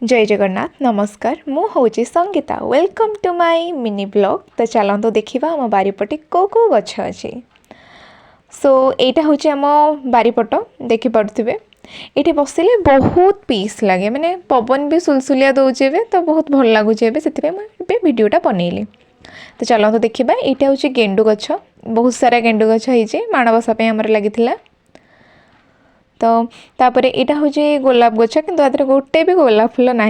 जय जगन्नाथ नमस्कार मु हूँ Sangeeta welcome to my mini blog. तो चलते देखा आम बारीपटे कौ कौ गछ अच्छे। सो यहाँ हूँ आम बारीपट देखिपे ये बसिले बहुत पीस लगे माने पवन भी सुलसुलिया दौचे तो बहुत भल लगुच से भिडटा बनइली। तो चलते देखा यहाँ हूँ गेंडु गछ बहुत सारा गेंडु गछ हो माणबसा लगी। तो तापर यहाँ हूँ गोलाप गछ कि गोटे भी गोलाप फूल ना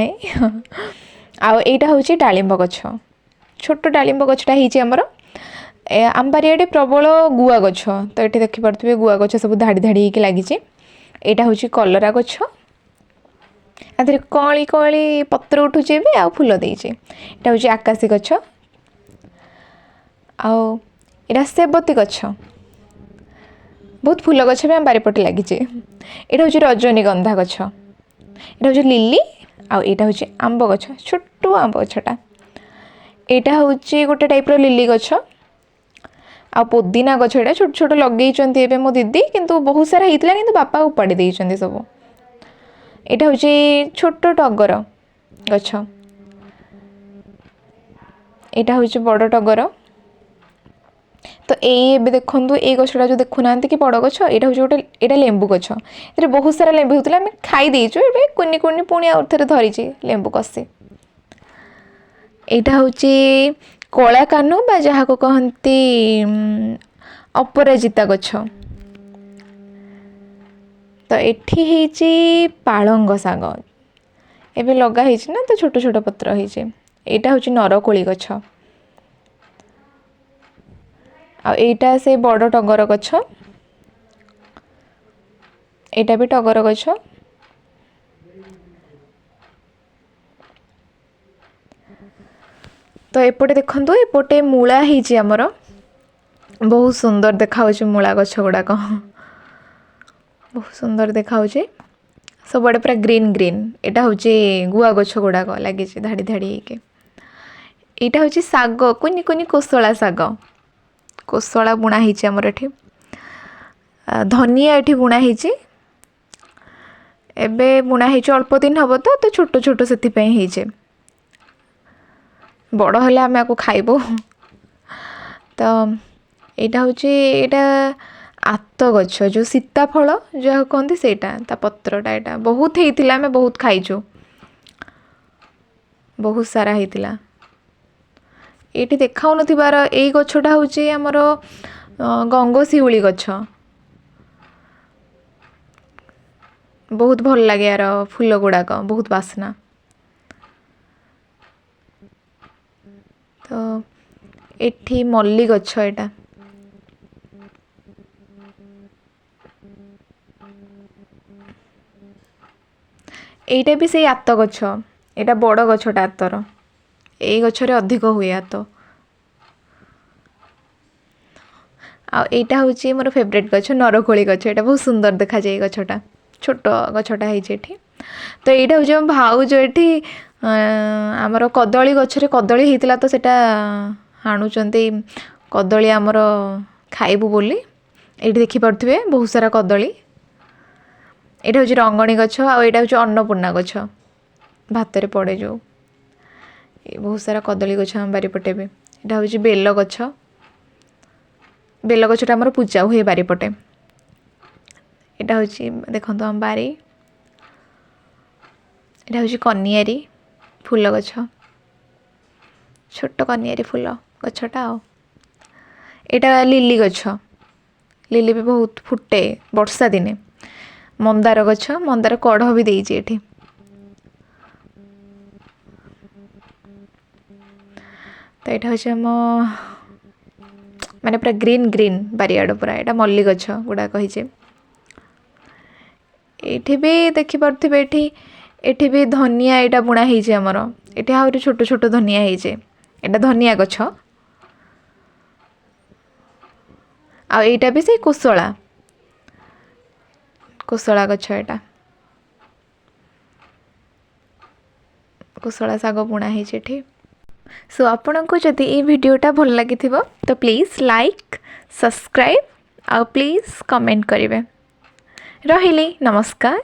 आउ यहाँ हूँ डालिंब गछ छोट डालिंब गछटा होमर आम बारियाडे प्रबल गुआ गछ। तो ये देखिपे गुआ गछ सब धाड़ी धाड़ी होकर लगी। यहाँ हूँ कलरा गछ आधे कली कली पत्र उठुचे भी आ फूल देचे। यहाँ हूँ आकाशी गछ आउ सेबती गछ बहुत फूल गछ भी आम बारीपटे लगी। यहाँ हूँ रजनीगंधा गछ यहाँ हूँ लिली आटा हूँ आंब गछ छोट आंब गछटा यहाँ हूँ गोटे टाइप्र लिली गछ आ पुदीना गछ यहाँ छोट छोट लगे मो दीदी किंतु बहुत सारा होता कि बापा उपाड़ी देते सब। यहाँ हूँ छोट टगर गछ यहाँ हूँ बड़ टगर। तो ये देखु ये गछटा जो देखुना कि बड़ गछ यहाँ हूँ गोटे यहाँ लेंबू गछ ये बहुत सारा लेंबू होता आम खाई देचु ए कुनि कुनि पुणी आउ थे धरी लेंबू कषि। यहाँ हूँ कला कानु बा जहाँ को कहती अपराजिता गछ। तो ये पालंग साग एबे लगा ना तो छोट छोट पत्र होइछे। यहाँ हूँ नरकोली गछ आईटा से बड़ टगर गछ यहाँ भी टगर गछ। तो एपटे देखो एपटे मूला ही आमर बहुत सुंदर देखा मूला गछ गुड़ाक बहुत सुंदर देखा सब आड़े पूरा ग्रीन ग्रीन। यहाँ हूँ गुआ गछ गुड़ाक लगी धाड़ी धाड़ी होके। यहाँ हूँ साग कुनि कुनि कोसला साग कोसला बुणा होती आमर एठी धनिया एठी बुणा होती एबे बुणा होती अल्प दिन हम तो छोट छोट से बड़ हेल्ले आम आपको खाइबू। तो यहाँ हूँ यहाँ आत गछ जो सीताफल जो कहते सेटा पत्रटा यहाँ बहुत होता आम बहुत खाइचु बहुत सारा होता। ये देखा नथिबार यही गछटा हूँ आमर गंगशिउली गछ बहुत भल लगे यार फूल गुड़ाक बहुत बास्ना। तो एठी मल्ली गछ यहाँ एटा भी से आत गछ यहाँ बड़ गछटा आतर यही गछरे अधिक हुए आत। आईटा हूँ मोर फेवरेट गछ नरकोली गछ यहाँ बहुत सुंदर देखा जाए गछटा छोट गछटा होती। तो यहाँ हूँ भाउज ये आमर कदली गछरे कदली होता तो सेटा हाणुचंती कदली आमर खाइबू बोली ये देखिपे बहुत सारा कदली। यहाँ हूँ रंगणी गछ आईटा हूँ अन्नपूर्णा गछ भात रे पड़े जो बहुत सारा कदली गछ आम बारीपटे भी। यहाँ हूँ बेल गछ बेल गछटा आमर पूजा हुए बारीपटे। यहाँ हूँ देखो आम बारी यहाँ हूँ कनियारी फूल गछ छोट कनियारी फूल गछटा यहाँ लिली गछ लिली भी बहुत फुटे वर्षा दिने। मंदार गछ मंदार कढ़ भी देइछि एठी। तो यहाँ हूँ आम माने पूरा ग्रीन ग्रीन बारियाड पूरा यहाँ मल्ली गछ गुड़ाक होइछे। एठी भी देखिपे एठी भी धनिया यहाँ बुणा होइछे आमर एठी आहुरी छोट छोट धनिया होइछे यहाँ धनिया गछ आईटा भी से कोसला कोसला गछ यहाँ कोसला साग बुणा होइछे एठी। सो आपन को जदि ये वीडियोटा भल लगी तो प्लीज़ लाइक सब्सक्राइब आ प्लीज़ कमेंट करेंगे। रही नमस्कार।